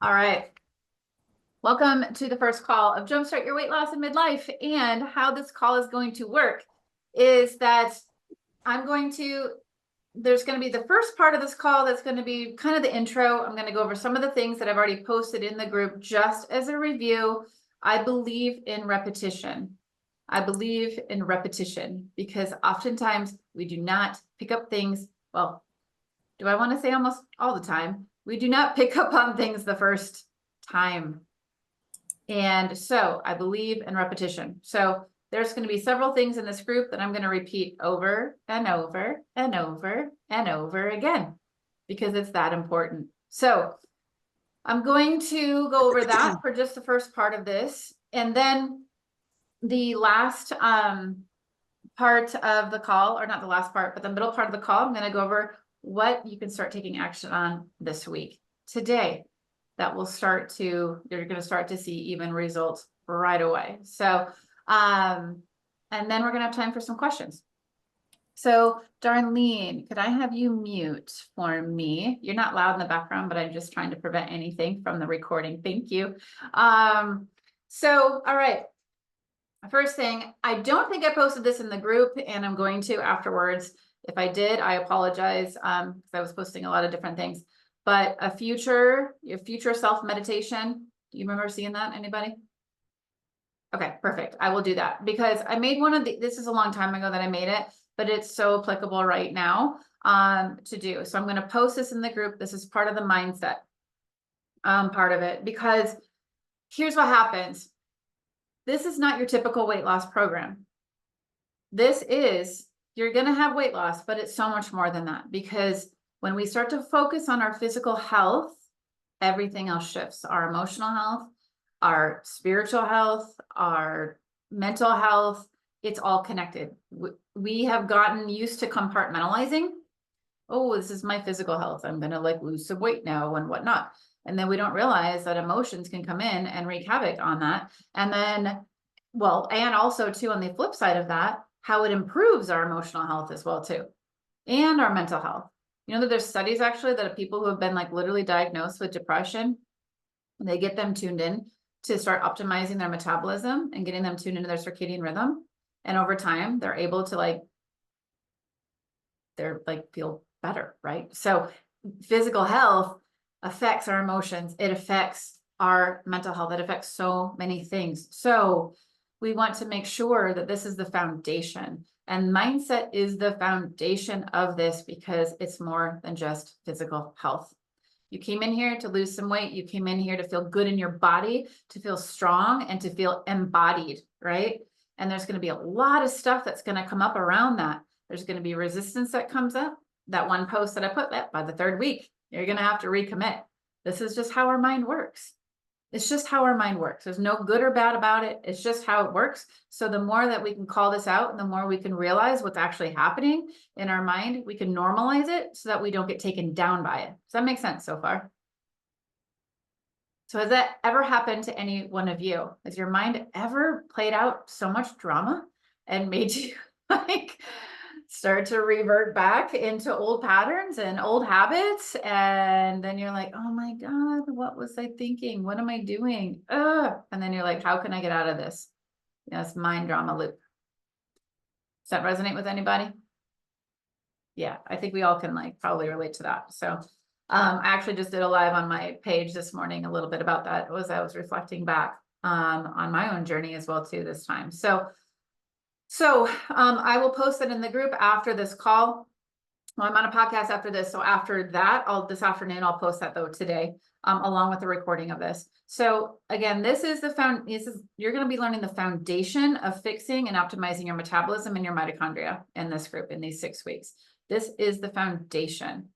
All right. Welcome to the first call of Jumpstart Your Weight Loss in Midlife. And how this call is going to work is that there's going to be the first part of this call that's going to be kind of the intro. I'm going to go over some of the things that I've already posted in the group just as a review. I believe in repetition. I believe in repetition because oftentimes we do not pick up things. Well, do I want to say almost all the time? We do not pick up on things the first time. And so I believe in repetition. So there's going to be several things in this group that I'm going to repeat over and over and over and over again, because it's that important. So I'm going to go over that for just the first part of this. And then the last part of the call, or not the last part, but the middle part of the call, I'm going to go over what you can start taking action on this week, today. That will you're going to start to see even results right away. So, and then we're going to have time for some questions. So, Darlene, could I have you mute for me? You're not loud in the background, but I'm just trying to prevent anything from the recording. Thank you. So, all right. First thing, I don't think I posted this in the group, and I'm going to afterwards. If I did, I apologize, because I was posting a lot of different things. But your future self meditation. Do you remember seeing that? Anybody? Okay, perfect. I will do that because I made this is a long time ago that I made it, but it's so applicable right now to do. So I'm going to post this in the group. This is part of the mindset part of it, because here's what happens. This is not your typical weight loss program. You're going to have weight loss, but it's so much more than that, because when we start to focus on our physical health, everything else shifts. Our emotional health, our spiritual health, our mental health, it's all connected. We have gotten used to compartmentalizing. Oh, this is my physical health. I'm going to lose some weight now and whatnot. And then we don't realize that emotions can come in and wreak havoc on that. And then, and also too, on the flip side of that, how it improves our emotional health as well too, and our mental health. You know that there's studies actually that people who have been literally diagnosed with depression, and they get them tuned in to start optimizing their metabolism and getting them tuned into their circadian rhythm. And over time, they're able to feel better, right? So physical health affects our emotions. It affects our mental health. It affects so many things. So we want to make sure that this is the foundation. And mindset is the foundation of this, because it's more than just physical health. You came in here to lose some weight. You came in here to feel good in your body, to feel strong, and to feel embodied, right? And there's going to be a lot of stuff that's going to come up around that. There's going to be resistance that comes up. That one post that I put, by the third week, you're going to have to recommit. This is just how our mind works. It's just how our mind works. There's no good or bad about it. It's just how it works. So the more that we can call this out, and the more we can realize what's actually happening in our mind, we can normalize it so that we don't get taken down by it. Does that make sense so far? So has that ever happened to any one of you? Has your mind ever played out so much drama and made you start to revert back into old patterns and old habits? And then you're like, oh my God, what was I thinking? What am I doing? Ugh. And then you're like, how can I get out of this? This mind drama loop. Does that resonate with anybody? Yeah, I think we all can probably relate to that. So I actually just did a live on my page this morning, a little bit about that. I was reflecting back on my own journey as well too this time. So I will post it in the group after this call. Well, I'm on a podcast after this. So after that, this afternoon, I'll post that though today, along with the recording of this. So again, you're going to be learning the foundation of fixing and optimizing your metabolism and your mitochondria in this group in these 6 weeks. This is the foundation.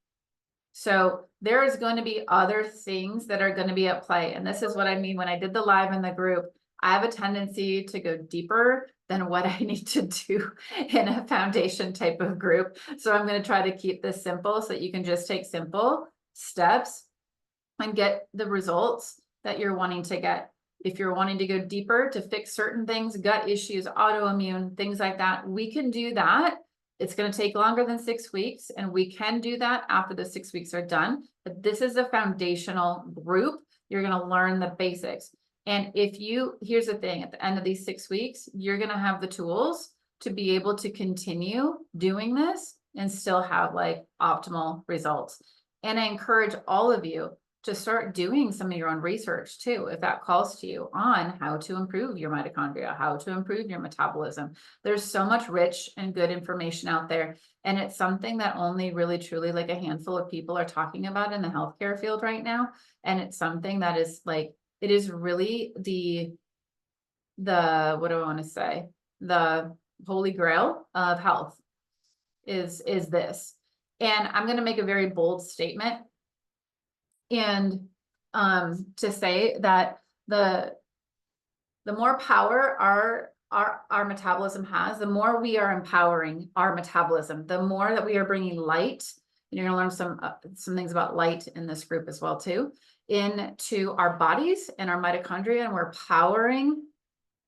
So there is going to be other things that are going to be at play. And this is what I mean when I did the live in the group. I have a tendency to go deeper than what I need to do in a foundation type of group. So I'm going to try to keep this simple so that you can just take simple steps and get the results that you're wanting to get. If you're wanting to go deeper to fix certain things, gut issues, autoimmune, things like that, we can do that It's going to take longer than 6 weeks, and we can do that after the 6 weeks are done. But this is a foundational group. You're going to learn the basics. And here's the thing, at the end of these 6 weeks, you're going to have the tools to be able to continue doing this and still have like optimal results. And I encourage all of you to start doing some of your own research too, if that calls to you, on how to improve your mitochondria, how to improve your metabolism. There's so much rich and good information out there. And it's something that only really truly like a handful of people are talking about in the healthcare field right now. And it's something that is like, it is really the, what do I want to say? The holy grail of health is this. And I'm going to make a very bold statement. And to say that the more power our metabolism has, the more we are empowering our metabolism, the more that we are bringing light. And you're going to learn some things about light in this group as well too, into our bodies and our mitochondria, and we're powering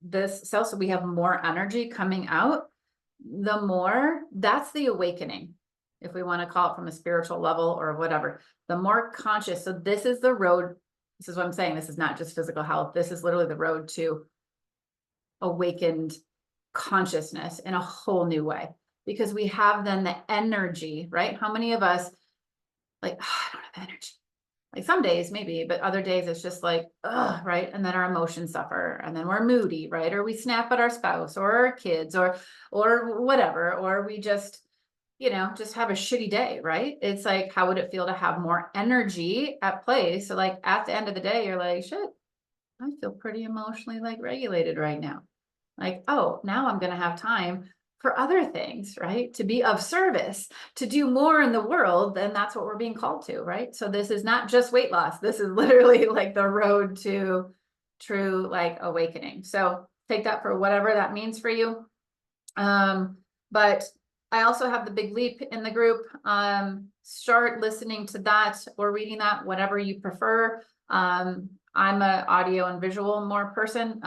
this cell so we have more energy coming out. The more, that's the awakening, if we want to call it from a spiritual level or whatever, the more conscious. So this is the road. This is what I'm saying. This is not just physical health. This is literally the road to awakened consciousness in a whole new way, because we have then the energy, right? How many of us like, oh, I don't have energy. Like some days maybe, but other days it's just like, ugh, right? And then our emotions suffer, and then we're moody, right? Or we snap at our spouse or our kids or whatever, or we just, just have a shitty day, right? It's like, how would it feel to have more energy at play? So like at the end of the day, you're like, shit, I feel pretty emotionally like regulated right now. Like, oh, now I'm going to have time for other things, right? To be of service, to do more in the world. Then that's what we're being called to, right? So this is not just weight loss. This is literally like the road to true like awakening. So take that for whatever that means for you. But I also have the Big Leap in the group. Start listening to that or reading that, whatever you prefer. I'm an audio and visual more person.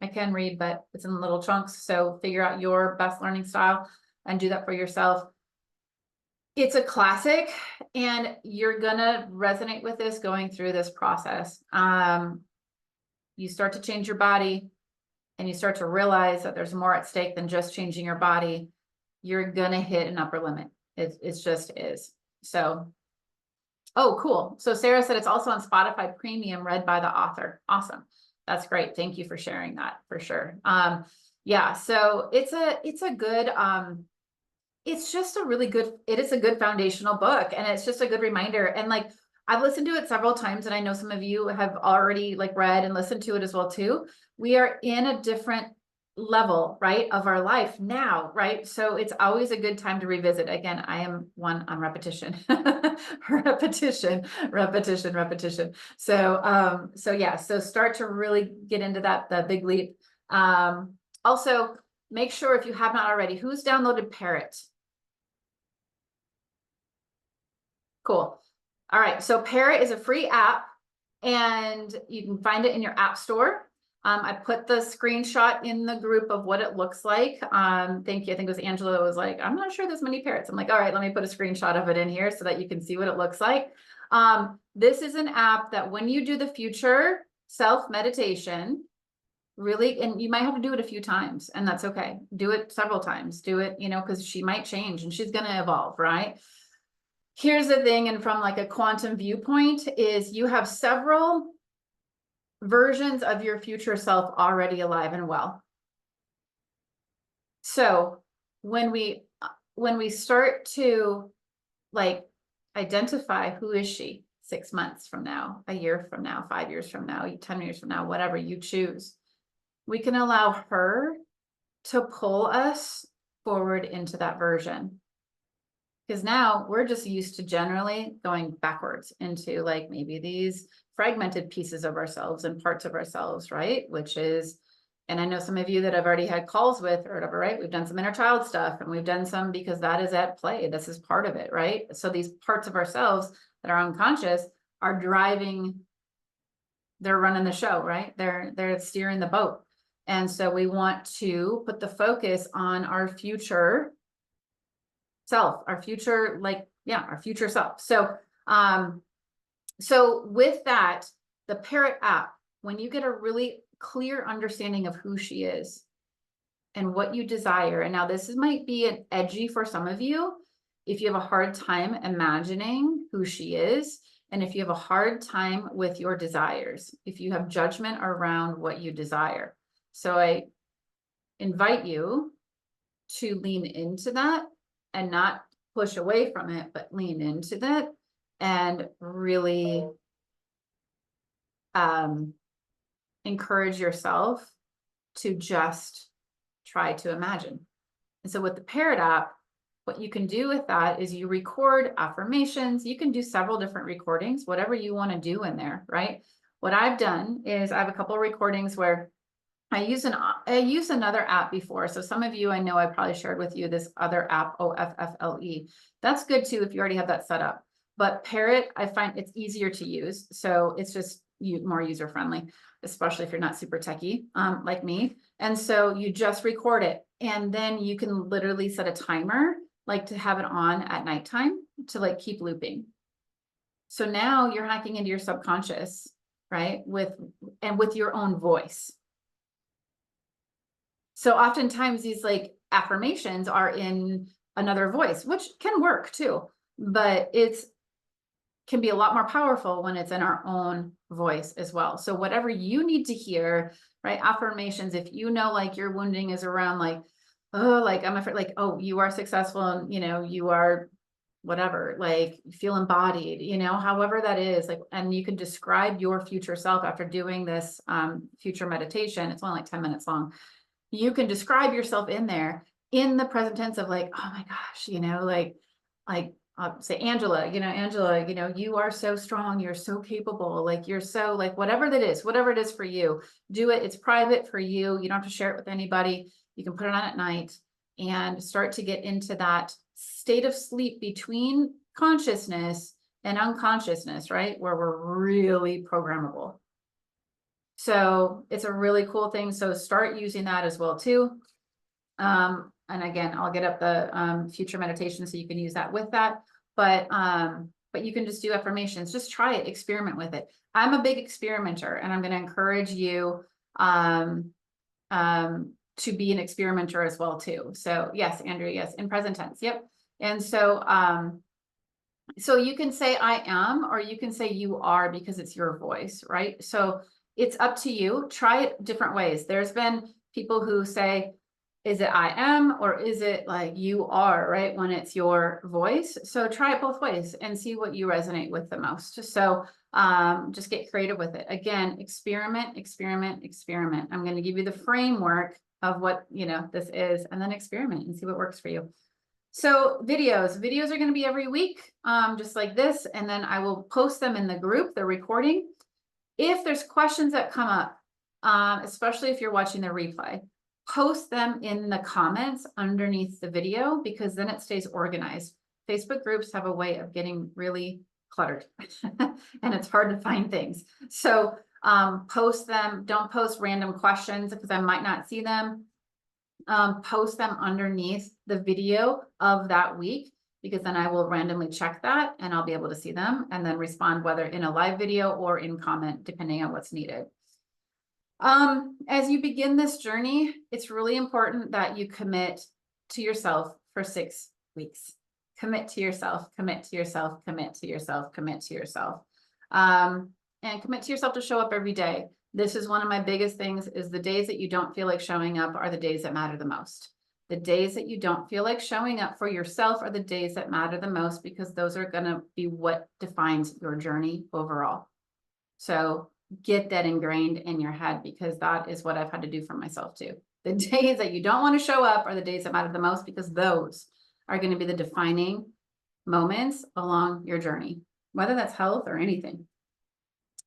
I can read, but it's in little chunks. So figure out your best learning style and do that for yourself. It's a classic, and you're gonna resonate with this going through this process. You start to change your body, and you start to realize that there's more at stake than just changing your body. You're gonna hit an upper limit. It just is. So, oh, cool. So Sarah said it's also on Spotify Premium, read by the author. Awesome. That's great. Thank you for sharing that, for sure. Yeah, so it's a good, it's just a really good, it is a good foundational book, and it's just a good reminder. And like, I've listened to it several times, and I know some of you have already like read and listened to it as well too. We are in a different level, right, of our life now, right? So it's always a good time to revisit. Again, I am one on repetition, repetition. So yeah, so start to really get into that, the Big Leap. Also make sure, if you have not already, who's downloaded Parrot? Cool. All right. So Parrot is a free app, and you can find it in your app store. I put the screenshot in the group of what it looks like. Thank you. I think it was Angela who was like, I'm not sure there's many parrots. I'm like, all right, let me put a screenshot of it in here so that you can see what it looks like. This is an app that when you do the future self meditation, really, and you might have to do it a few times, and that's okay. Do it several times. Do it, because she might change and she's going to evolve, right? Here's the thing, and from like a quantum viewpoint, is you have several versions of your future self already alive and well. So when we start to like identify, who is she 6 months from now, a year from now, 5 years from now, 10 years from now, whatever you choose, we can allow her to pull us forward into that version. Because now we're just used to generally going backwards into like maybe these fragmented pieces of ourselves and parts of ourselves, right? Which is, and I know some of you that I've already had calls with or whatever, right? We've done some inner child stuff, and we've done some because that is at play. This is part of it, right? So these parts of ourselves that are unconscious are driving, they're running the show, right? They're steering the boat. And so we want to put the focus on our future self, our future, like, yeah, our future self. So, so with that, the Parrot app, when you get a really clear understanding of who she is and what you desire, and now this might be an edgy for some of you, if you have a hard time imagining who she is, and if you have a hard time with your desires, if you have judgment around what you desire. So I invite you to lean into that and not push away from it, but lean into that and really encourage yourself to just try to imagine. And so with the Parrot app, what you can do with that is you record affirmations. You can do several different recordings, whatever you want to do in there, right? What I've done is I have a couple of recordings where I used another app before. So some of you, I know I probably shared with you this other app, OFFLE. That's good too if you already have that set up. But Parrot, I find it's easier to use. So it's just more user-friendly, especially if you're not super techie like me. And so you just record it. And then you can literally set a timer, like to have it on at nighttime to like keep looping. So now you're hacking into your subconscious, right? With your own voice. So oftentimes these like affirmations are in another voice, which can work too, but it's can be a lot more powerful when it's in our own voice as well. So whatever you need to hear, right? Affirmations, if you know, like your wounding is around like, oh, like I'm afraid, like, oh, you are successful and, you know, you are whatever, like you feel embodied, you know, however that is, like, and you can describe your future self after doing this future meditation. It's only like 10 minutes long. You can describe yourself in there in the present tense of like, oh my gosh, you know, like say, Angela, you know, you are so strong, you're so capable, like you're so like whatever it is for you, do it. It's private for you. You don't have to share it with anybody. You can put it on at night and start to get into that state of sleep between consciousness and unconsciousness, right? Where we're really programmable. So it's a really cool thing. So start using that as well too. And again, I'll get up the future meditation so you can use that with that. But you can just do affirmations. Just try it, experiment with it. I'm a big experimenter, and I'm going to encourage you to be an experimenter as well too. So yes, Andrea, yes, in present tense. Yep. And so so you can say I am, or you can say you are, because it's your voice, right? So it's up to you. Try it different ways. There's been people who say, is it I am, or is it like you are, right? When it's your voice. So try it both ways and see what you resonate with the most. So just get creative with it. Again, experiment, experiment, experiment. I'm going to give you the framework of what, you know, this is, and then experiment and see what works for you. So videos are going to be every week, just like this. And then I will post them in the group, the recording. If there's questions that come up, especially if you're watching the replay, post them in the comments underneath the video, because then it stays organized. Facebook groups have a way of getting really cluttered and it's hard to find things. So post them, don't post random questions because I might not see them. Post them underneath the video of that week, because then I will randomly check that and I'll be able to see them and then respond, whether in a live video or in comment, depending on what's needed. As you begin this journey, it's really important that you commit to yourself for 6 weeks. Commit to yourself, commit to yourself, commit to yourself, commit to yourself. And commit to yourself to show up every day. This is one of my biggest things, is the days that you don't feel like showing up are the days that matter the most. The days that you don't feel like showing up for yourself are the days that matter the most, because those are going to be what defines your journey overall. So get that ingrained in your head, because that is what I've had to do for myself too. The days that you don't want to show up are the days that matter the most, because those are going to be the defining moments along your journey, whether that's health or anything.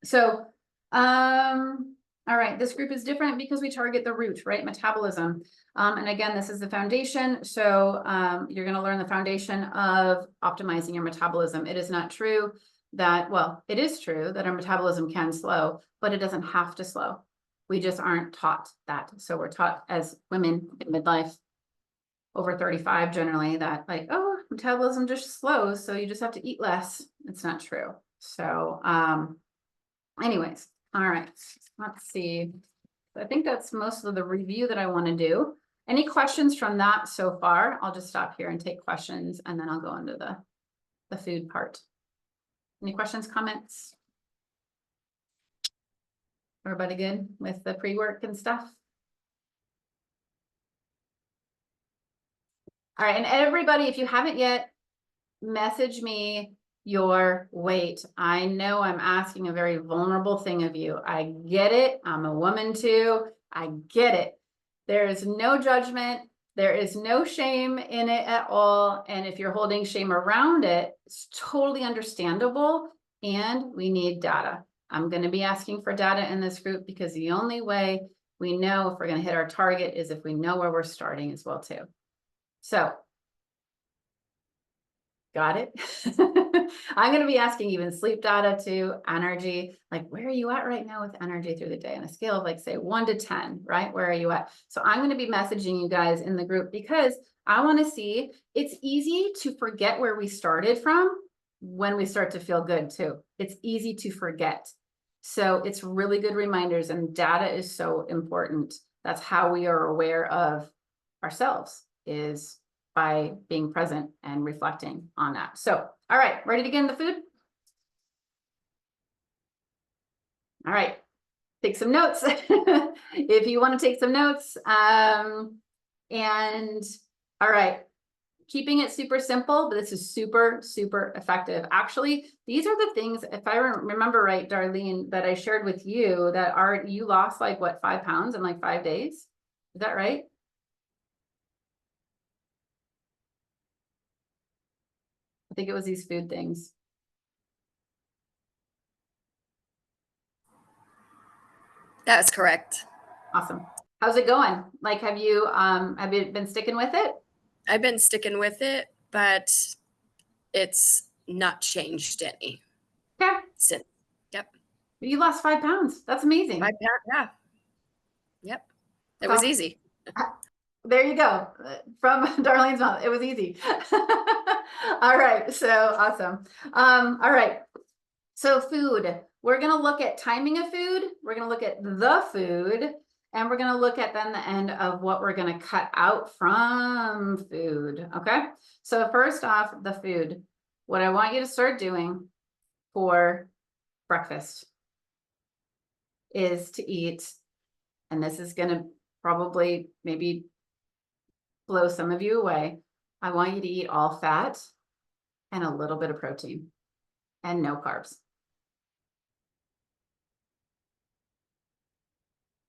So, all right, this group is different because we target the root, right? Metabolism. And again, this is the foundation. So you're going to learn the foundation of optimizing your metabolism. It is not true that, well, it is true that our metabolism can slow, but it doesn't have to slow. We just aren't taught that. So we're taught as women in midlife, over 35 generally, that like, oh, metabolism just slows, so you just have to eat less. It's not true. So, anyways, all right, let's see. I think that's most of the review that I want to do. Any questions from that so far? I'll just stop here and take questions, and then I'll go into the food part. Any questions, comments? Everybody good with the pre-work and stuff? All right, and everybody, if you haven't yet, message me your weight. I know I'm asking a very vulnerable thing of you. I get it. I'm a woman too. I get it. There is no judgment. There is no shame in it at all. And if you're holding shame around it, it's totally understandable. And we need data. I'm going to be asking for data in this group because the only way we know if we're going to hit our target is if we know where we're starting as well too. So, got it? I'm going to be asking even sleep data too, energy, like where are you at right now with energy through the day on a scale of like say 1 to 10, right? Where are you at? So I'm going to be messaging you guys in the group because I want to see, it's easy to forget where we started from when we start to feel good too. It's easy to forget. So it's really good reminders, and data is so important. That's how we are aware of ourselves, is by being present and reflecting on that. So, all right, ready to get in the food? All right, take some notes if you want to take some notes. And all right, keeping it super simple, but this is super, super effective. Actually, these are the things, if I remember right, Darlene, that I shared with you that you lost like what, 5 pounds in like 5 days? Is that right? I think it was these food things. That's correct. Awesome. How's it going? Like, have you been sticking with it? I've been sticking with it, but it's not changed any. Okay. Since. Yep. You lost 5 pounds. That's amazing. 5 pounds, yeah. Yep. It was easy. There you go. From Darlene's mouth. It was easy. All right. So awesome. All right. So food. We're going to look at timing of food. We're going to look at the food. And we're going to look at then the end of what we're going to cut out from food. Okay. So first off, the food. What I want you to start doing for breakfast is to eat, and this is going to probably maybe blow some of you away. I want you to eat all fat and a little bit of protein and no carbs.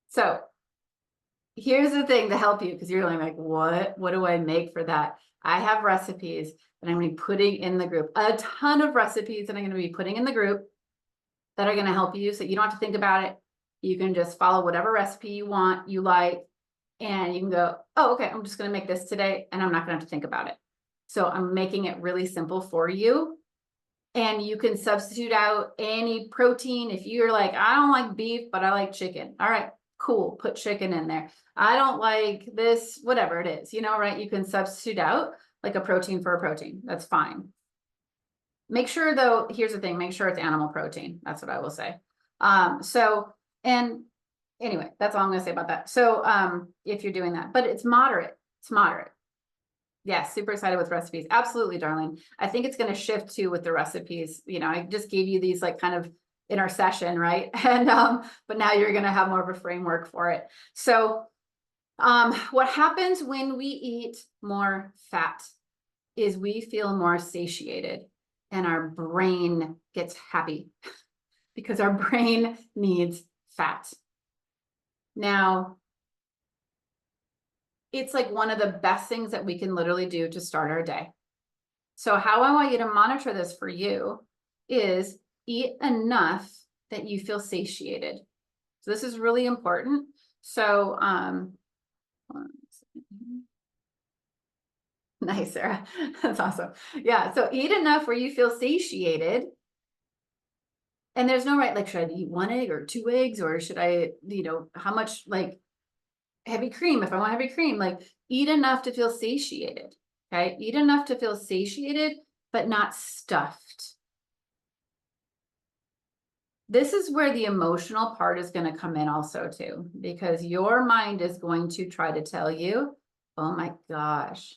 So here's the thing to help you, because you're like, what do I make for that? I have recipes that I'm going to be putting in the group, a ton of recipes that I'm going to be putting in the group that are going to help you. So you don't have to think about it. You can just follow whatever recipe you want, you like, and you can go, oh, okay, I'm just going to make this today, and I'm not going to have to think about it. So I'm making it really simple for you. And you can substitute out any protein. If you're like, I don't like beef, but I like chicken. All right, cool. Put chicken in there. I don't like this, whatever it is, right? You can substitute out like a protein for a protein. That's fine. Make sure though, here's the thing, make sure it's animal protein. That's what I will say. And anyway, that's all I'm going to say about that. So if you're doing that, but it's moderate. Yes, super excited with recipes. Absolutely, darling. I think it's going to shift too with the recipes. I just gave you these like kind of in our session, right? And but now you're going to have more of a framework for it. So what happens when we eat more fat is we feel more satiated and our brain gets happy because our brain needs fat. Now, it's like one of the best things that we can literally do to start our day. So how I want you to monitor this for you is eat enough that you feel satiated. So this is really important. So, nice, Sarah. That's awesome. Yeah. So eat enough where you feel satiated. And there's no right, like, should I eat 1 egg or 2 eggs, or should I, how much like heavy cream, if I want heavy cream, like eat enough to feel satiated. Okay, eat enough to feel satiated, but not stuffed. This is where the emotional part is going to come in also too, because your mind is going to try to tell you, oh my gosh,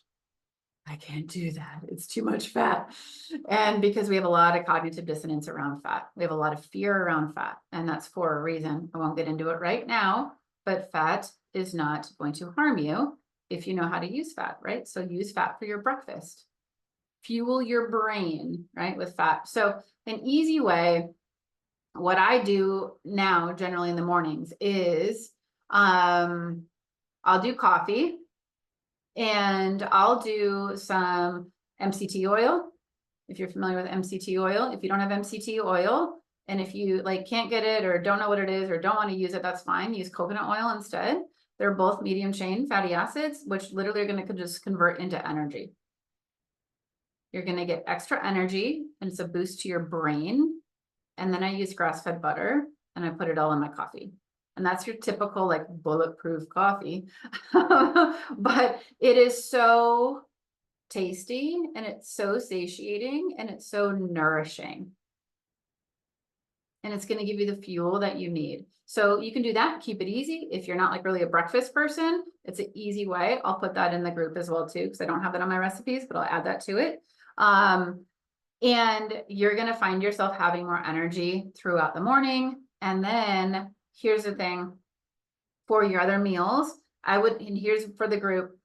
I can't do that. It's too much fat. And because we have a lot of cognitive dissonance around fat, we have a lot of fear around fat, and that's for a reason. I won't get into it right now, but fat is not going to harm you if you know how to use fat, right? So use fat for your breakfast. Fuel your brain, right, with fat. So an easy way, what I do now generally in the mornings is I'll do coffee and I'll do some MCT oil. If you're familiar with MCT oil, if you don't have MCT oil, and if you like can't get it or don't know what it is or don't want to use it, that's fine. Use coconut oil instead. They're both medium chain fatty acids, which literally are going to just convert into energy. You're going to get extra energy and it's a boost to your brain. And then I use grass-fed butter and I put it all in my coffee. And that's your typical like bulletproof coffee. But it is so tasty and it's so satiating and it's so nourishing. And it's going to give you the fuel that you need. So you can do that, keep it easy. If you're not like really a breakfast person, it's an easy way. I'll put that in the group as well too, because I don't have that on my recipes, but I'll add that to it. And you're going to find yourself having more energy throughout the morning. And then here's the thing for your other meals, and here's for the group,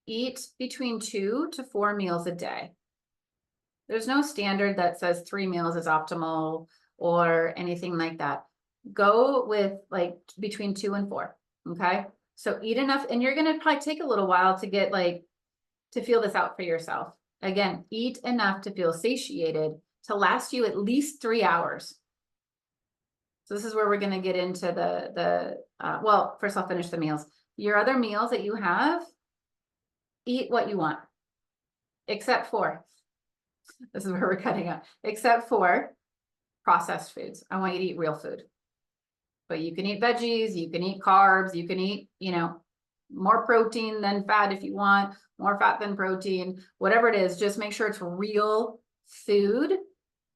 eat between 2 to 4 meals a day. There's no standard that says 3 meals is optimal or anything like that. Go with like between 2 and 4. Okay. So eat enough, and you're going to probably take a little while to get to feel this out for yourself. Again, eat enough to feel satiated to last you at least 3 hours. So this is where we're going to get into well, first I'll finish the meals. Your other meals that you have, eat what you want, except for, this is where we're cutting out, except for processed foods. I want you to eat real food. But you can eat veggies, you can eat carbs, you can eat, more protein than fat if you want, more fat than protein, whatever it is, just make sure it's real food.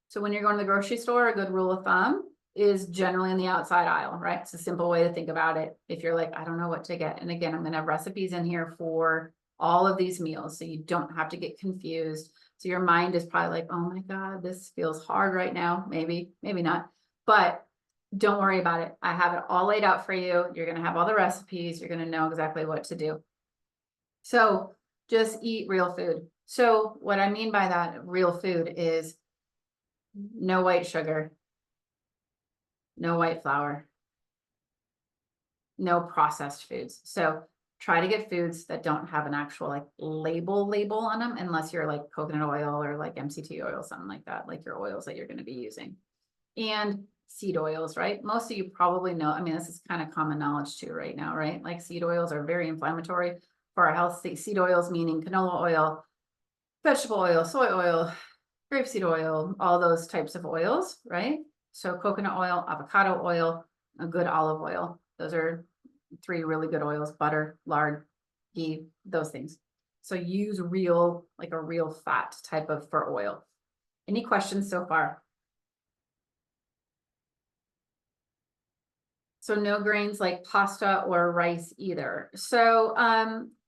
So when you're going to the grocery store, a good rule of thumb is generally in the outside aisle, right? It's a simple way to think about it. If you're like, I don't know what to get. And again, I'm going to have recipes in here for all of these meals, so you don't have to get confused. So your mind is probably like, oh my God, this feels hard right now. Maybe, maybe not, but don't worry about it. I have it all laid out for you. You're going to have all the recipes. You're going to know exactly what to do. So just eat real food. So what I mean by that real food is no white sugar, no white flour, no processed foods. So try to get foods that don't have an actual like label on them, unless you're like coconut oil or like MCT oil, something like that, like your oils that you're going to be using. And seed oils, right? Most of you probably know, I mean, this is kind of common knowledge too right now, right? Like seed oils are very inflammatory for our health. Seed oils meaning canola oil, vegetable oil, soy oil, grapeseed oil, all those types of oils, right? So coconut oil, avocado oil, a good olive oil. Those are 3 really good oils: butter, lard, ghee, those things. So use real, like a real fat type of for oil. Any questions so far? So no grains like pasta or rice either. So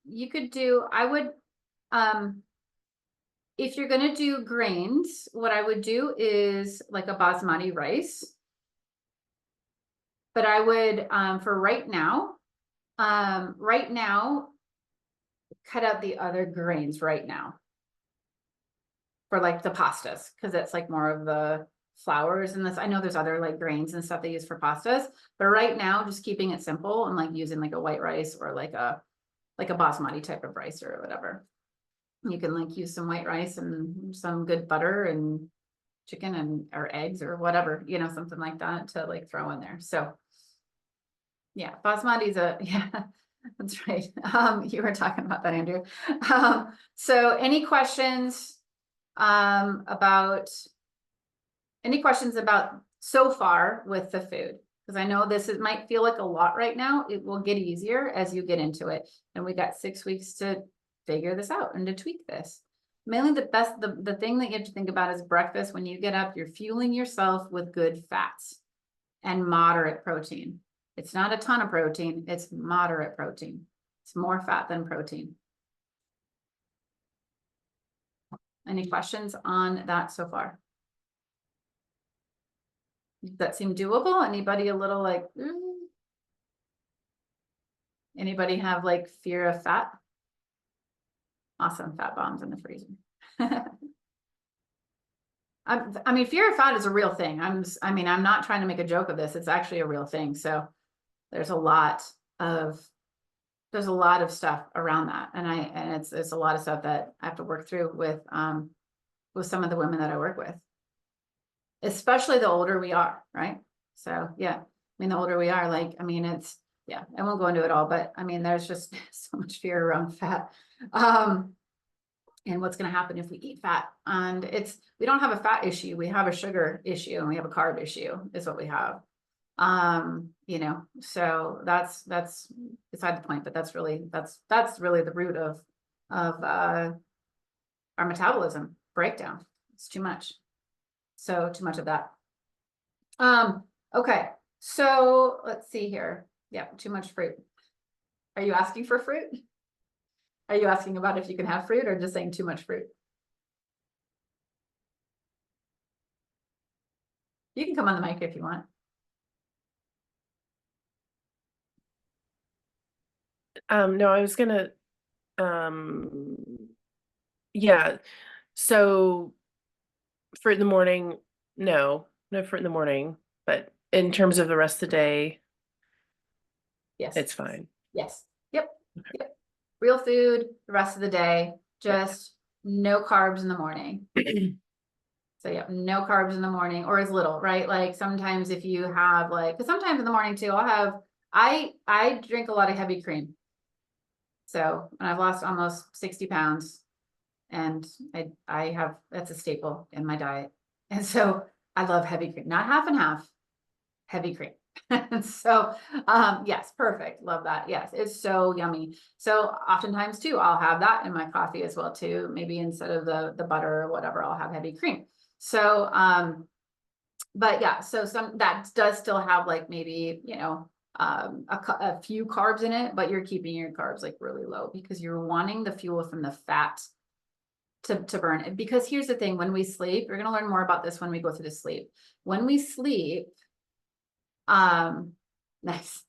you could do, I would, if you're going to do grains, what I would do is like a basmati rice. But I would, for right now, cut out the other grains right now for like the pastas, because it's like more of the flours and this. I know there's other like grains and stuff they use for pastas, but right now just keeping it simple and like using like a white rice or like a basmati type of rice or whatever. You can like use some white rice and some good butter and chicken and or eggs or whatever, something like that to like throw in there. So yeah, basmati's yeah, that's right. You were talking about that, Andrew. So any questions about so far with the food? Because I know this might feel like a lot right now. It will get easier as you get into it. And we got 6 weeks to figure this out and to tweak this. Mainly the thing that you have to think about is breakfast. When you get up, you're fueling yourself with good fats and moderate protein. It's not a ton of protein, it's moderate protein. It's more fat than protein. Any questions on that so far? Does that seem doable? Anybody a little like, Anybody have like fear of fat? Awesome, fat bombs in the freezer. I mean, fear of fat is a real thing. I'm not trying to make a joke of this. It's actually a real thing. So there's a lot of stuff around that. And it's a lot of stuff that I have to work through with some of the women that I work with, especially the older we are, right? So yeah, I mean, the older we are, like, I mean, yeah, I won't go into it all, but I mean, there's just so much fear around fat. And what's going to happen if we eat fat. And we don't have a fat issue. We have a sugar issue and we have a carb issue is what we have. You know, so that's beside the point, but that's really the root of our metabolism breakdown. It's too much. So too much of that. Okay. So let's see here. Yeah. Too much fruit. Are you asking for fruit? Are you asking about if you can have fruit or just saying too much fruit? You can come on the mic if you want. No, I was gonna, yeah. So fruit in the morning, no fruit in the morning, but in terms of the rest of the day, Yes. it's fine. Yes. Yep. Yep. Real food the rest of the day, just no carbs in the morning. So yeah, no carbs in the morning or as little, right? Like sometimes if you have like, because sometimes in the morning too, I drink a lot of heavy cream. So I've lost almost 60 pounds and I have, that's a staple in my diet. And so I love heavy cream, not half and half, heavy cream. So, yes, perfect. Love that. Yes, it's so yummy. So oftentimes too, I'll have that in my coffee as well too. Maybe instead of the butter or whatever, I'll have heavy cream. So, but yeah, so that does still have like maybe, you know, a few carbs in it, but you're keeping your carbs like really low because you're wanting the fuel from the fat to burn it. Because here's the thing, when we sleep, we're going to learn more about this when we go through the sleep. When we sleep, nice.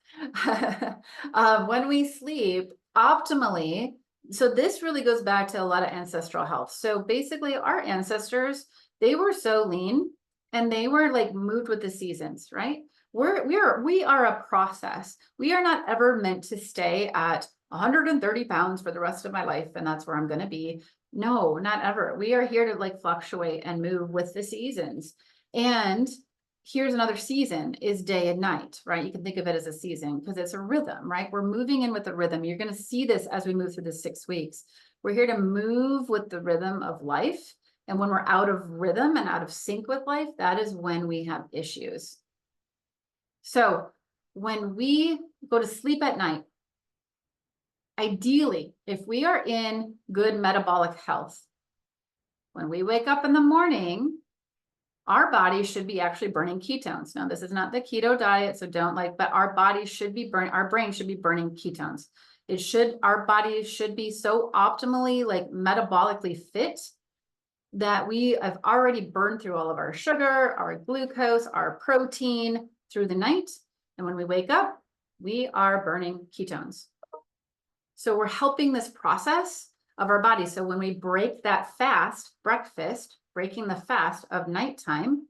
When we sleep optimally, so this really goes back to a lot of ancestral health. So basically our ancestors, they were so lean and they were like moved with the seasons, right? We are a process. We are not ever meant to stay at 130 pounds for the rest of my life. And that's where I'm going to be. No, not ever. We are here to like fluctuate and move with the seasons. And here's another season is day and night, right? You can think of it as a season because it's a rhythm, right? We're moving in with the rhythm. You're going to see this as we move through the 6 weeks. We're here to move with the rhythm of life. And when we're out of rhythm and out of sync with life, that is when we have issues. So when we go to sleep at night, ideally, if we are in good metabolic health, when we wake up in the morning, our body should be actually burning ketones. Now, this is not the keto diet, so don't like, but our body should be our brain should be burning ketones. Our body should be so optimally like metabolically fit that we have already burned through all of our sugar, our glucose, our protein through the night. And when we wake up, we are burning ketones. So we're helping this process of our body. So when we break that fast, breakfast, breaking the fast of nighttime,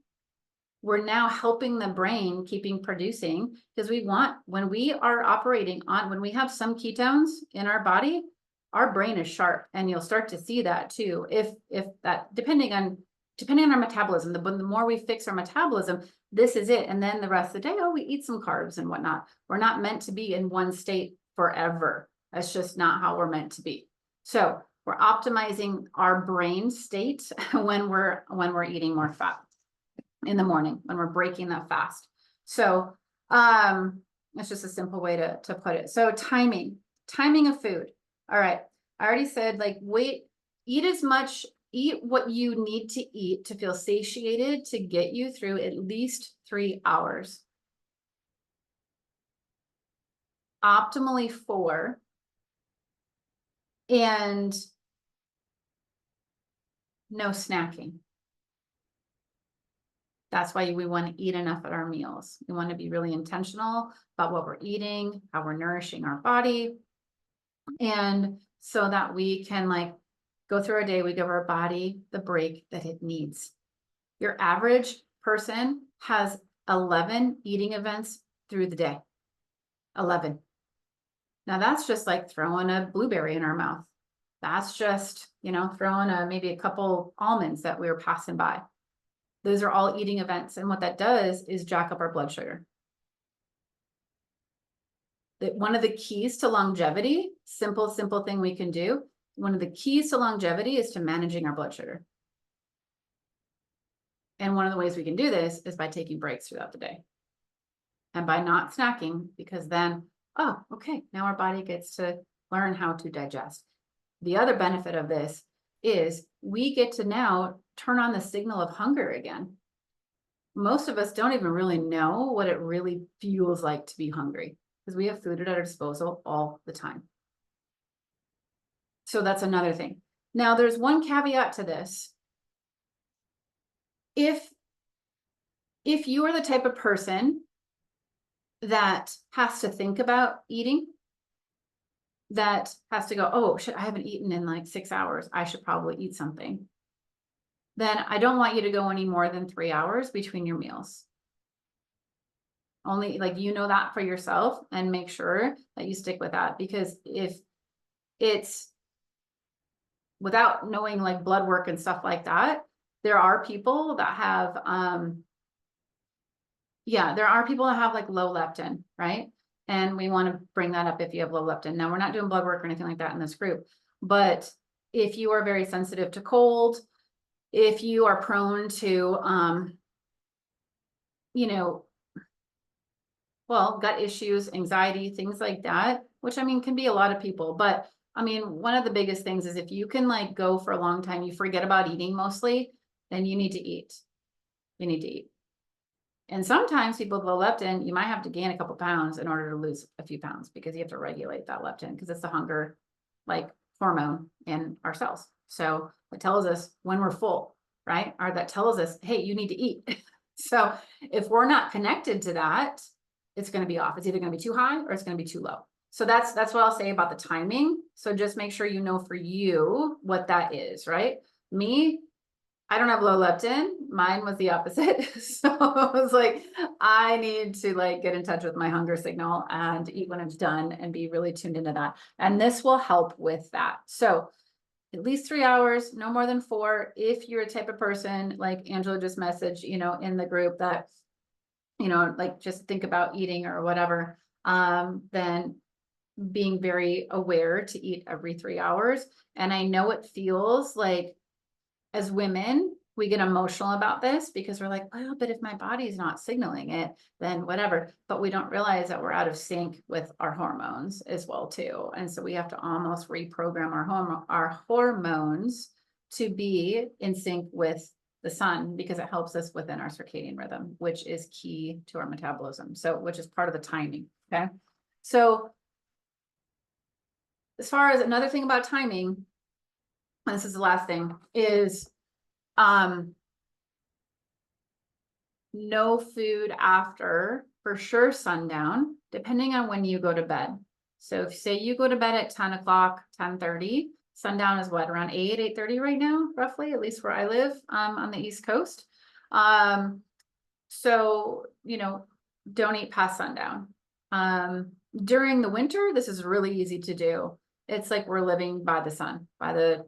we're now helping the brain keeping producing because when we are operating on, when we have some ketones in our body, our brain is sharp, and you'll start to see that too. If that, depending on our metabolism, the more we fix our metabolism, this is it. And then the rest of the day, we eat some carbs and whatnot. We're not meant to be in one state forever. That's just not how we're meant to be. So we're optimizing our brain state when we're eating more fat in the morning, when we're breaking that fast. So it's just a simple way to put it. So timing of food. All right. I already said, like, eat what you need to eat to feel satiated to get you through at least 3 hours. Optimally 4. And no snacking. That's why we want to eat enough at our meals. We want to be really intentional about what we're eating, how we're nourishing our body. And so that we can like go through our day, we give our body the break that it needs. Your average person has 11 eating events through the day. 11. Now that's just like throwing a blueberry in our mouth. That's just, throwing maybe a couple almonds that we were passing by. Those are all eating events. And what that does is jack up our blood sugar. One of the keys to longevity, simple thing we can do. One of the keys to longevity is to managing our blood sugar. And one of the ways we can do this is by taking breaks throughout the day. And by not snacking, because then, oh, okay, now our body gets to learn how to digest. The other benefit of this is we get to now turn on the signal of hunger again. Most of us don't even really know what it really feels like to be hungry because we have food at our disposal all the time. So that's another thing. Now there's one caveat to this. If you are the type of person that has to think about eating, that has to go, oh, shit, I haven't eaten in like 6 hours. I should probably eat something. Then I don't want you to go any more than 3 hours between your meals. Only like, that for yourself and make sure that you stick with that, because if it's without knowing like blood work and stuff like that, there are people that have, there are people that have like low leptin, right? And we want to bring that up if you have low leptin. Now, we're not doing blood work or anything like that in this group, but if you are very sensitive to cold, if you are prone to, gut issues, anxiety, things like that, which can be a lot of people. But one of the biggest things is if you can like go for a long time, you forget about eating mostly, then you need to eat. You need to eat. And sometimes people with low leptin, you might have to gain a couple pounds in order to lose a few pounds because you have to regulate that leptin because it's the hunger like hormone in our cells. So it tells us when we're full, right? Or that tells us, hey, you need to eat. So if we're not connected to that, it's going to be off. It's either going to be too high or it's going to be too low. So that's what I'll say about the timing. So just make sure you know for you what that is, right? Me, I don't have low leptin. Mine was the opposite. So I was like, I need to like get in touch with my hunger signal and eat when it's done and be really tuned into that. And this will help with that. So at least 3 hours, no more than 4. If you're a type of person like Angela just messaged, in the group that, like just think about eating or whatever, then being very aware to eat every 3 hours. And I know it feels like, as women, we get emotional about this because we're like, well, but if my body's not signaling it, then whatever. But we don't realize that we're out of sync with our hormones as well too. And so we have to almost reprogram our hormones to be in sync with the sun, because it helps us within our circadian rhythm, which is key to our metabolism. So, which is part of the timing. Okay. So as far as another thing about timing, and this is the last thing, is no food after, for sure, sundown, depending on when you go to bed. So if say you go to bed at 10 o'clock, 10:30, sundown is what, around 8:30 right now, roughly, at least where I live, on the East Coast. So, don't eat past sundown. During the winter, this is really easy to do. It's like we're living by the sun, by the,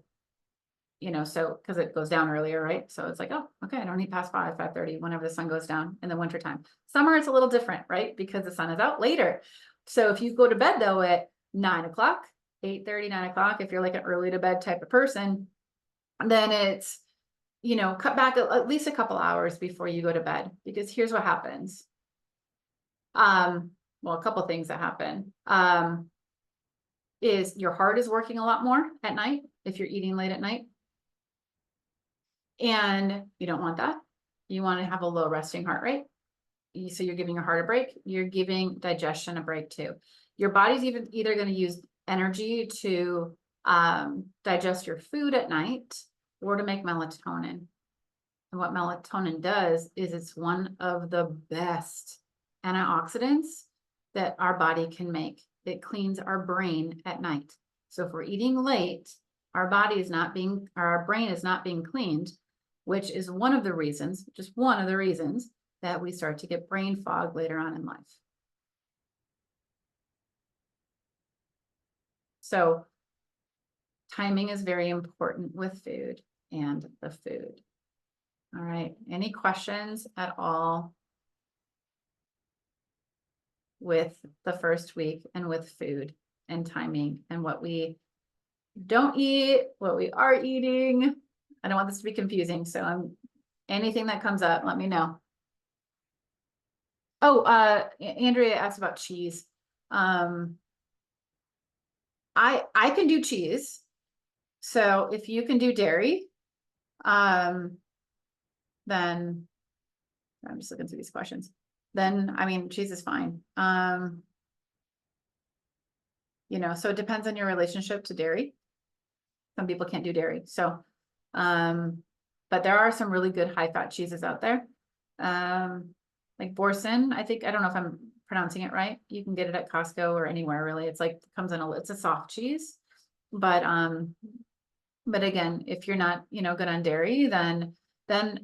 so because it goes down earlier, right? So it's like, oh, okay, I don't eat past 5:30 whenever the sun goes down in the wintertime. Summer, it's a little different, right? Because the sun is out later. So if you go to bed though at 9 o'clock, 8:30, 9 o'clock, if you're like an early to bed type of person, then it's, cut back at least a couple hours before you go to bed, because here's what happens. Well, a couple things that happen. is your heart is working a lot more at night if you're eating late at night. And you don't want that. You want to have a low resting heart rate. So you're giving your heart a break. You're giving digestion a break too. Your body's either going to use energy to digest your food at night or to make melatonin. And what melatonin does is it's one of the best antioxidants that our body can make. It cleans our brain at night. So if we're eating late, our brain is not being cleaned, which is one of the reasons, just one of the reasons that we start to get brain fog later on in life. So timing is very important with food and the food. All right, any questions at all with the first week and with food and timing and what we don't eat, what we are eating? I don't want this to be confusing, so anything that comes up, let me know. Oh, Andrea asked about cheese. I can do cheese. So if you can do dairy, then I'm just looking through these questions. Then, I mean, cheese is fine. You know, so it depends on your relationship to dairy. Some people can't do dairy. So, but there are some really good high fat cheeses out there. Like Boursin, I don't know if I'm pronouncing it right. You can get it at Costco or anywhere really. It's like, it's a soft cheese, but again, if you're not, you know, good on dairy, then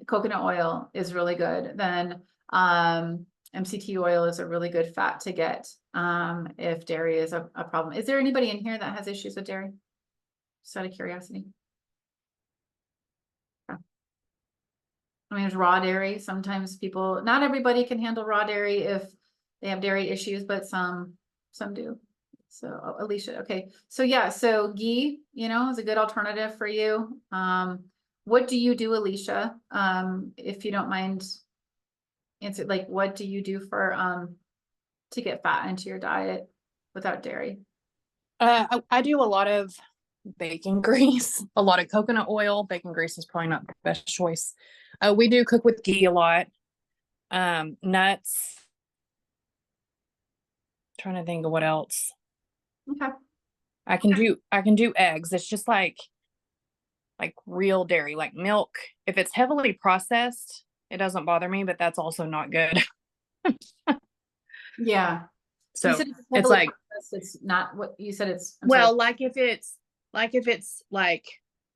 coconut oil is really good. Then, MCT oil is a really good fat to get, if dairy is a problem. Is there anybody in here that has issues with dairy? Just out of curiosity. I mean, there's raw dairy. Sometimes not everybody can handle raw dairy if they have dairy issues, but some do. So Alicia, okay. So yeah, so ghee, you know, is a good alternative for you. What do you do, Alicia? If you don't mind answer, like, what do you do for, to get fat into your diet without dairy? I do a lot of bacon grease, a lot of coconut oil. Bacon grease is probably not the best choice. We do cook with ghee a lot. Nuts. Trying to think of what else. Okay. I can do eggs. It's just like real dairy, like milk. If it's heavily processed, it doesn't bother me, but that's also not good. Yeah. So You said it's like, it's not what you said. I'm well, sorry. like if it's like,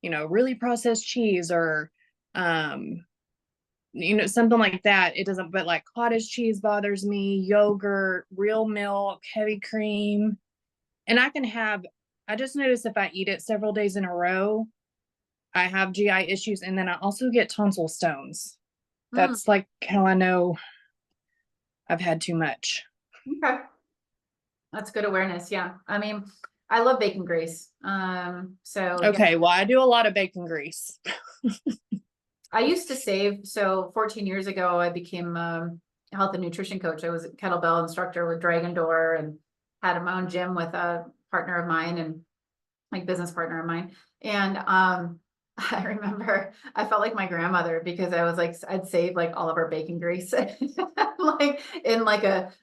you know, really processed cheese or, you know, something like that, it doesn't, but like cottage cheese bothers me, yogurt, real milk, heavy cream. And I just noticed if I eat it several days in a row, I have GI issues. And then I also get tonsil stones. That's like how I know I've had too much. Okay. That's good awareness. Yeah. I mean, I love bacon grease. So Okay. Well, I do a lot of bacon grease. I used to save. So 14 years ago, I became a health and nutrition coach. I was a kettlebell instructor with Dragon Door and had my own gym with a partner of mine and like business partner of mine. And I remember I felt like my grandmother because I was like, I'd save like all of our bacon grease like in like a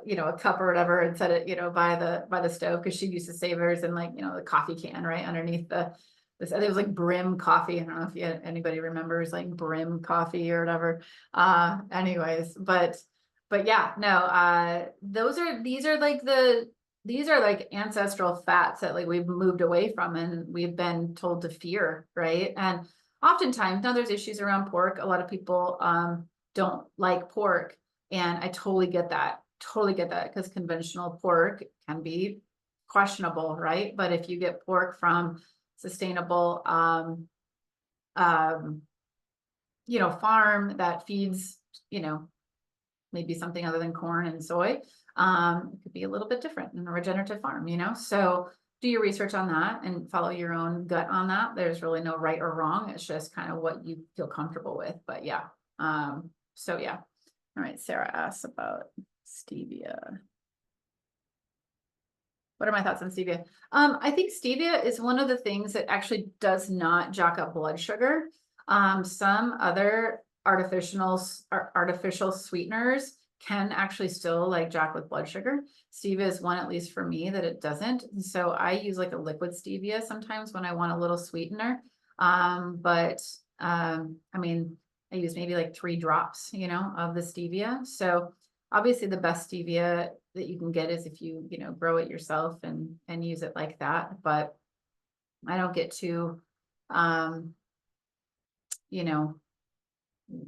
you know, a cup or whatever and set it, you know, by the stove because she used to save hers in like, you know, the coffee can right underneath this. It was like Brim coffee. I don't know if anybody remembers like Brim coffee or whatever. Anyways, but yeah, no, these are like ancestral fats that like we've moved away from and we've been told to fear, right? And oftentimes now there's issues around pork. A lot of people don't like pork, and I totally get that because conventional pork can be questionable, right? But if you get pork from sustainable you know, farm that feeds, you know, maybe something other than corn and soy, it could be a little bit different in a regenerative farm, you know? So do your research on that and follow your own gut on that. There's really no right or wrong. It's just kind of what you feel comfortable with, but yeah. So yeah. All right. Sarah asks about stevia. What are my thoughts on stevia? I think stevia is one of the things that actually does not jack up blood sugar. Some other artificial sweeteners can actually still like jack with blood sugar. Stevia is one, at least for me, that it doesn't. And so I use like a liquid stevia sometimes when I want a little sweetener. I mean, I use maybe like 3 drops, you know, of the stevia. So obviously the best stevia that you can get is if you know, grow it yourself and use it like that. But I don't get too, you know,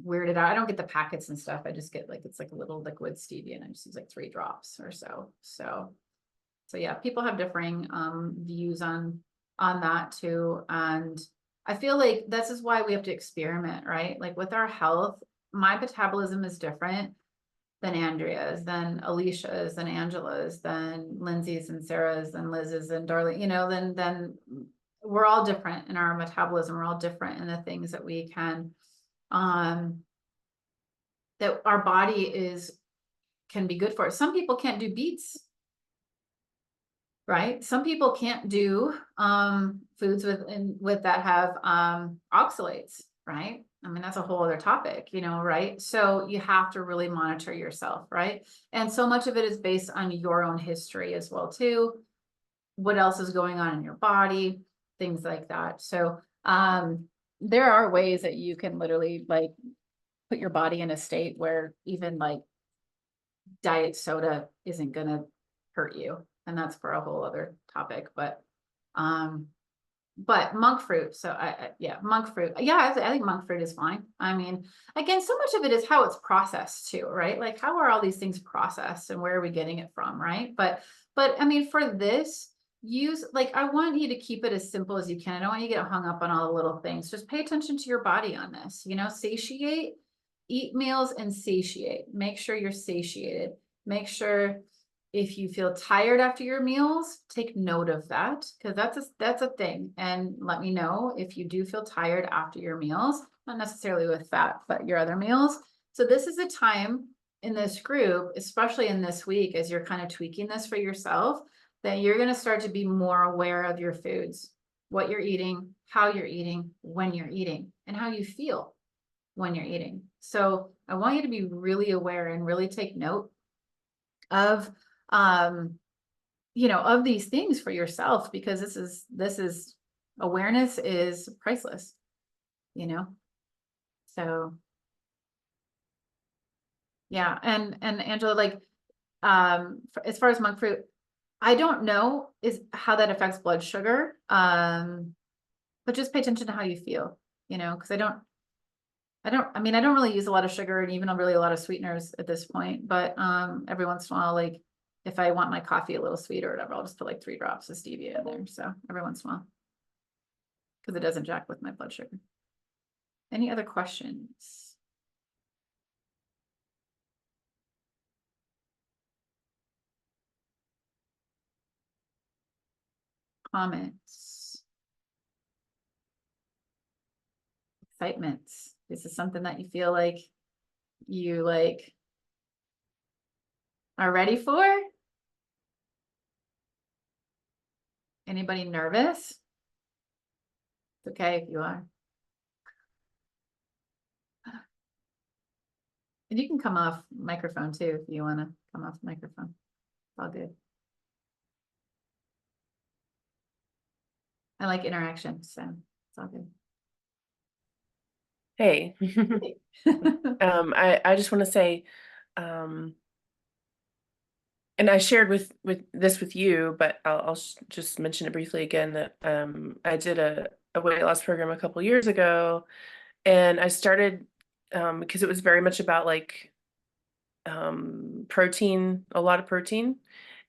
weirded out. I don't get the packets and stuff. I just get like, it's like a little liquid stevia and I just use like 3 drops or so. So yeah, people have differing views on that too. And I feel like this is why we have to experiment, right? Like with our health, my metabolism is different than Andrea's, than Alicia's, than Angela's, than Lindsay's and Sarah's and Liz's and Darlene, you know, then we're all different in our metabolism. We're all different in the things that we can, that our body can be good for. Some people can't do beets, right? Some people can't do foods with that have oxalates, right? I mean, that's a whole other topic, you know, right? So you have to really monitor yourself, right? And so much of it is based on your own history as well, too. What else is going on in your body, things like that. So there are ways that you can literally like put your body in a state where even like diet soda isn't gonna hurt you. And that's for a whole other topic, but monk fruit. So yeah, monk fruit. Yeah, I think monk fruit is fine. I mean, again, so much of it is how it's processed too, right? Like how are all these things processed and where are we getting it from, right? But I mean, for this, use like, I want you to keep it as simple as you can. I don't want you to get hung up on all the little things. Just pay attention to your body on this, you know, satiate, eat meals and satiate. Make sure you're satiated. Make sure if you feel tired after your meals, take note of that, because that's a thing. And let me know if you do feel tired after your meals, not necessarily with fat, but your other meals. So this is a time in this group, especially in this week, as you're kind of tweaking this for yourself, that you're going to start to be more aware of your foods, what you're eating, how you're eating, when you're eating, and how you feel when you're eating. So I want you to be really aware and really take note of you know, of these things for yourself, because this is awareness is priceless, you know. So yeah, and Angela, like as far as monk fruit, I don't know is how that affects blood sugar, but just pay attention to how you feel, you know, because I mean, I don't really use a lot of sugar and even really a lot of sweeteners at this point, but every once in a while, like if I want my coffee a little sweet or whatever, I'll just put like 3 drops of stevia in there. So every once in a while, because it doesn't jack with my blood sugar. Any other questions? Comments? Excitements? This is something that you feel like you like are ready for? Anybody nervous? It's okay if you are. And you can come off microphone too, if you want to come off microphone. It's all good. I like interaction, so it's all good. Hey, I just want to say, and I shared with this with you, but I'll just mention it briefly again that I did a weight loss program a couple years ago, and I started because it was very much about like protein, a lot of protein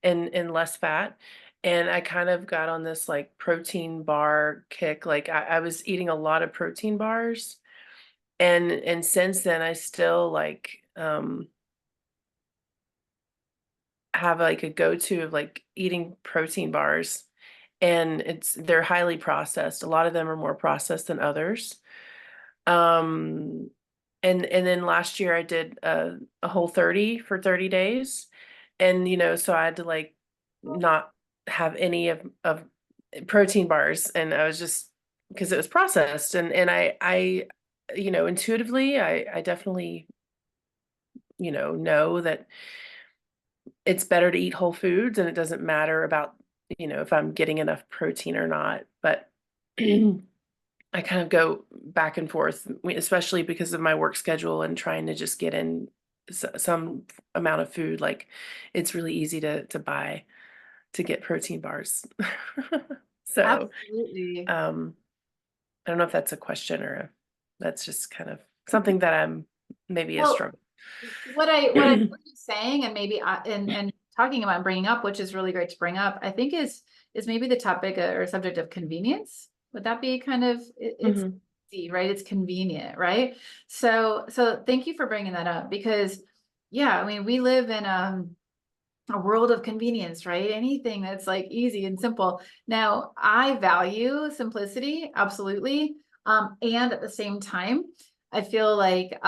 and less fat. And I kind of got on this like protein bar kick. Like I was eating a lot of protein bars. And since then I still like have like a go-to of like eating protein bars. And they're highly processed. A lot of them are more processed than others. And then last year I did a Whole 30 for 30 days. And, you know, so I had to like not have any of protein bars, and I was just, because it was processed, and I intuitively I definitely know that it's better to eat whole foods, and it doesn't matter about if I'm getting enough protein or not. But I kind of go back and forth, especially because of my work schedule and trying to just get in some amount of food. Like, it's really easy to get protein bars. So, Absolutely. I don't know if that's a question or that's just kind of something that I'm maybe a Well, struggle. what I heard you saying, and maybe and talking about and bringing up, which is really great to bring up, I think is maybe the topic or subject of convenience. Would that be kind of it's Mhm. easy, right? It's convenient, right? So thank you for bringing that up, because yeah, I mean, we live in a world of convenience, right? Anything that's like easy and simple. Now, I value simplicity, absolutely. And at the same time, I feel like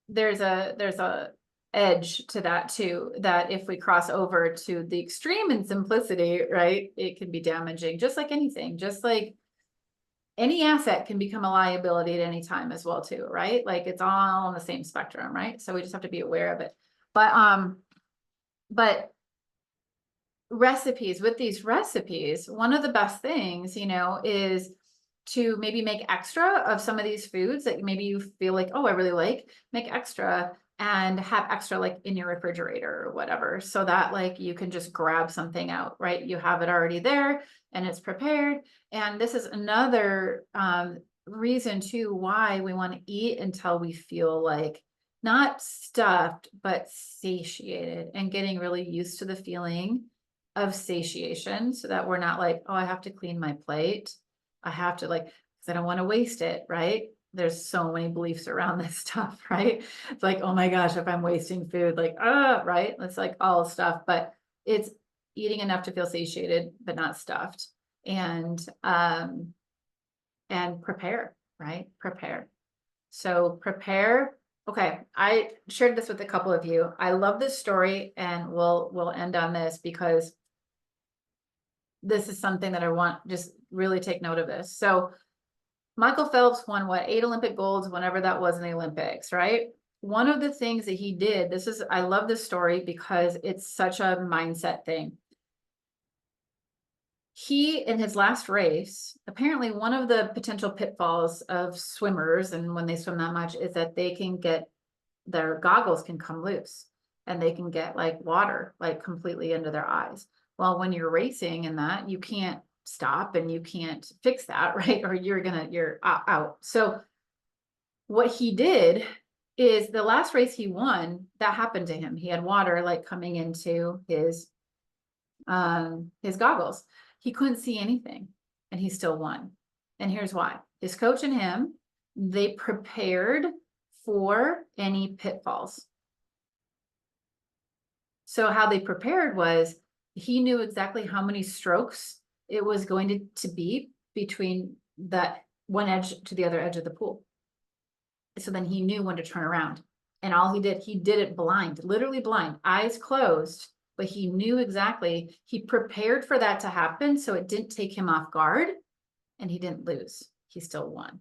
there's a edge to that too, that if we cross over to the extreme in simplicity, right, it can be damaging, just like anything, just like any asset can become a liability at any time as well too, right? Like it's all on the same spectrum, right? So we just have to be aware of it. But recipes, with these recipes, one of the best things, is to maybe make extra of some of these foods that maybe you feel like, oh, I really like, make extra and have extra like in your refrigerator or whatever, so that like you can just grab something out, right? You have it already there and it's prepared. And this is another reason too why we want to eat until we feel like not stuffed, but satiated, and getting really used to the feeling of satiation, so that we're not like, oh, I have to clean my plate. I have to, like, because I don't want to waste it, right? There's so many beliefs around this stuff, right? It's like, oh my gosh, if I'm wasting food, like, right? It's like all stuff, but it's eating enough to feel satiated, but not stuffed. And prepare, right? Prepare. So prepare. Okay, I shared this with a couple of you. I love this story, and we'll end on this because this is something that I want, just really take note of this. So Michael Phelps won what, 8 Olympic golds, whenever that was in the Olympics, right? One of the things that he did, I love this story because it's such a mindset thing. He, in his last race, apparently one of the potential pitfalls of swimmers, and when they swim that much, is that their goggles can come loose and they can get like water, like completely into their eyes. Well, when you're racing and that, you can't stop and you can't fix that, right? Or you're out. So what he did is, the last race he won, that happened to him. He had water like coming into his goggles. He couldn't see anything and he still won. And here's why. His coach and him, they prepared for any pitfalls. So how they prepared was, he knew exactly how many strokes it was going to be between that one edge to the other edge of the pool. So then he knew when to turn around. And all he did it blind, literally blind, eyes closed, but he knew exactly, he prepared for that to happen, so it didn't take him off guard, and he didn't lose. He still won.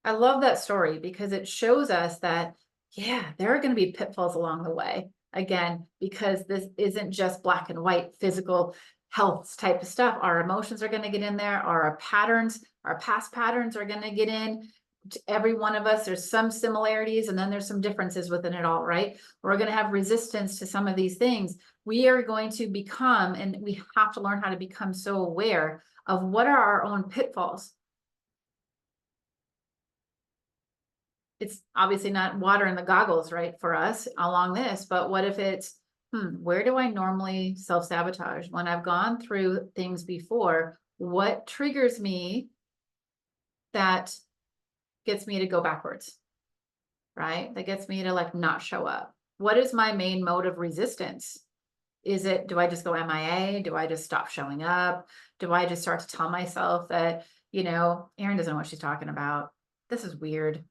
I love that story because it shows us that, yeah, there are going to be pitfalls along the way. Again, because this isn't just black and white physical health type of stuff. Our emotions are going to get in there. Our patterns, our past patterns are going to get in. To every one of us, there's some similarities and then there's some differences within it all, right? We're going to have resistance to some of these things. We are going to become, and we have to learn how to become so aware of what are our own pitfalls. It's obviously not water in the goggles, right, for us along this, but what if it's, where do I normally self-sabotage? When I've gone through things before, what triggers me that gets me to go backwards, right? That gets me to like not show up. What is my main mode of resistance? Do I just go MIA? Do I just stop showing up? Do I just start to tell myself that, Erin doesn't know what she's talking about. This is weird.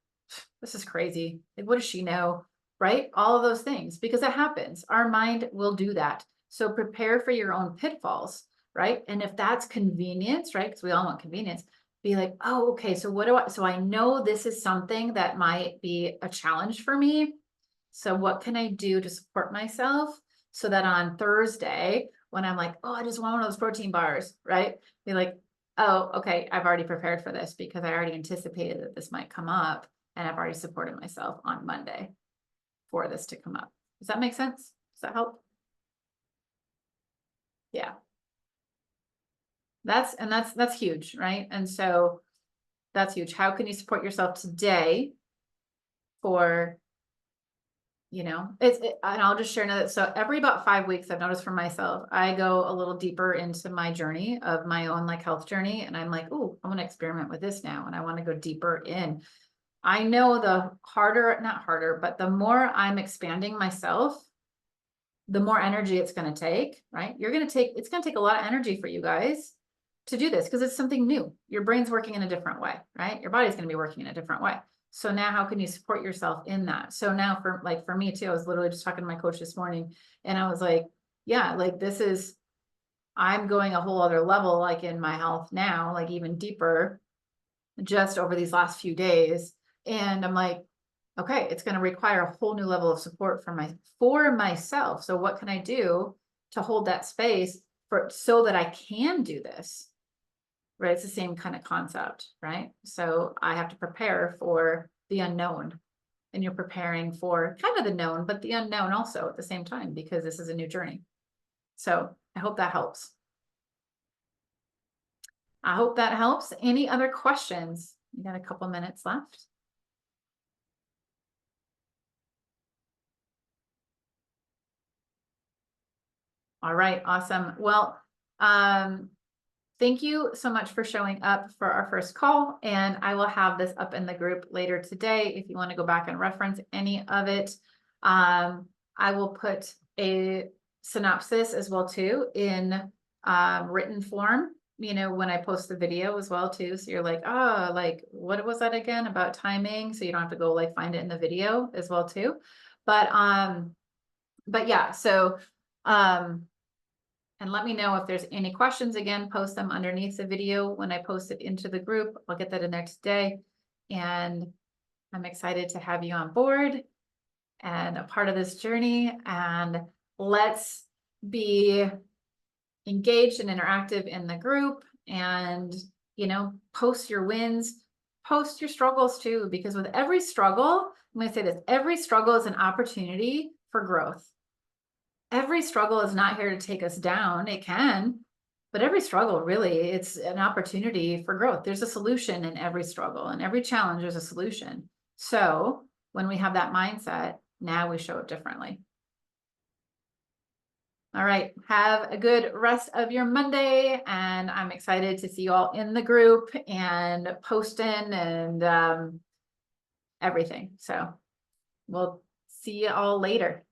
This is crazy. Like, what does she know? Right? All of those things, because it happens. Our mind will do that. So prepare for your own pitfalls, right? And if that's convenience, right? Because we all want convenience, be like, oh, okay, so what do so I know this is something that might be a challenge for me. So what can I do to support myself so that on Thursday, when I'm like, oh, I just want one of those protein bars, right? Be like, oh, okay, I've already prepared for this because I already anticipated that this might come up, and I've already supported myself on Monday for this to come up. Does that make sense? Does that help? Yeah. That's huge, right? And so that's huge. How can you support yourself today for, and I'll just share another. So every about 5 weeks, I've noticed for myself, I go a little deeper into my journey of my own like health journey. And I'm like, oh, I want to experiment with this now. And I want to go deeper in. I know the harder, not harder, but the more I'm expanding myself, the more energy it's going to take, right? It's going to take a lot of energy for you guys to do this because it's something new. Your brain's working in a different way, right? Your body's going to be working in a different way. So now how can you support yourself in that? So now for me too, I was literally just talking to my coach this morning and I was like, yeah, like I'm going a whole other level, like in my health now, like even deeper just over these last few days. And I'm like, okay, it's going to require a whole new level of support for myself. So what can I do to hold that space so that I can do this? Right? It's the same kind of concept, right? So I have to prepare for the unknown, and you're preparing for kind of the known, but the unknown also at the same time, because this is a new journey. So I hope that helps. I hope that helps. Any other questions? You got a couple minutes left. All right, awesome. Well, thank you so much for showing up for our first call, and I will have this up in the group later today if you want to go back and reference any of it. I will put a synopsis as well too in written form, when I post the video as well too. So you're like, oh, like what was that again about timing? So you don't have to go like find it in the video as well too. But yeah, so and let me know if there's any questions. Again, post them underneath the video when I post it into the group. I'll get that in there today. And I'm excited to have you on board and a part of this journey. And let's be engaged and interactive in the group, and, post your wins, post your struggles too, because with every struggle, I'm going to say this, every struggle is an opportunity for growth. Every struggle is not here to take us down. It can, but every struggle really, it's an opportunity for growth. There's a solution in every struggle, and every challenge there's a solution. So when we have that mindset, now we show up differently. All right. Have a good rest of your Monday. And I'm excited to see you all in the group and posting and everything. So we'll see you all later.